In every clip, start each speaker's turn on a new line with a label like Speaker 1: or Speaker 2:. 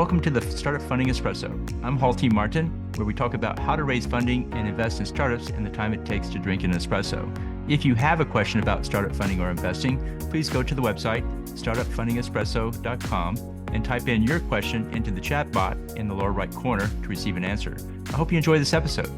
Speaker 1: Welcome to the Startup Funding Espresso. I'm Hall T. Martin, where we talk about how to raise funding and invest in startups and the time it takes to drink an espresso. If you have a question about startup funding or investing, please go to the website, startupfundingespresso.com, and type in your question into the chat bot in the lower right corner to receive an answer. I hope you enjoy this episode.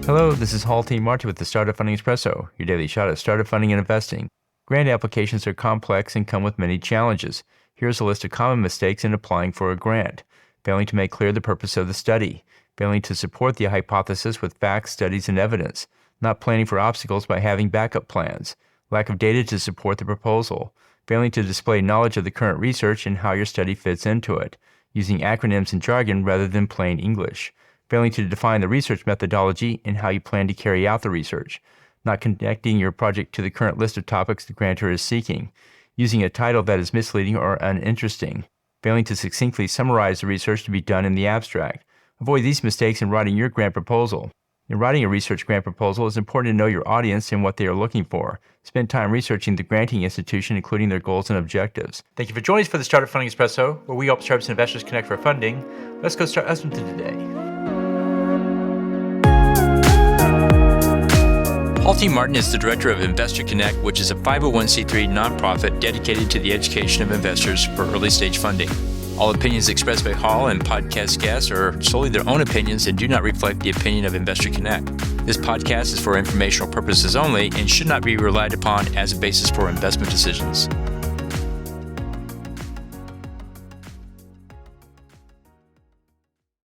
Speaker 1: Hello, this is Hall T. Martin with the Startup Funding Espresso, your daily shot at startup funding and investing. Grant applications are complex and come with many challenges. Here's a list of common mistakes in applying for a grant. Failing to make clear the purpose of the study. Failing to support the hypothesis with facts, studies, and evidence. Not planning for obstacles by having backup plans. Lack of data to support the proposal. Failing to display knowledge of the current research and how your study fits into it. Using acronyms and jargon rather than plain English. Failing to define the research methodology and how you plan to carry out the research. Not connecting your project to the current list of topics the grantor is seeking. Using a title that is misleading or uninteresting. Failing to succinctly summarize the research to be done in the abstract. Avoid these mistakes in writing your grant proposal. In writing a research grant proposal, it's important to know your audience and what they are looking for. Spend time researching the granting institution, including their goals and objectives. Thank you for joining us for the Startup Funding Espresso, where we help startups and investors connect for funding. Let's go start listening to today. Hall T. Martin is the director of Investor Connect, which is a 501c3 nonprofit dedicated to the education of investors for early-stage funding. All opinions expressed by Hall and podcast guests are solely their own opinions and do not reflect the opinion of Investor Connect. This podcast is for informational purposes only and should not be relied upon as a basis for investment decisions.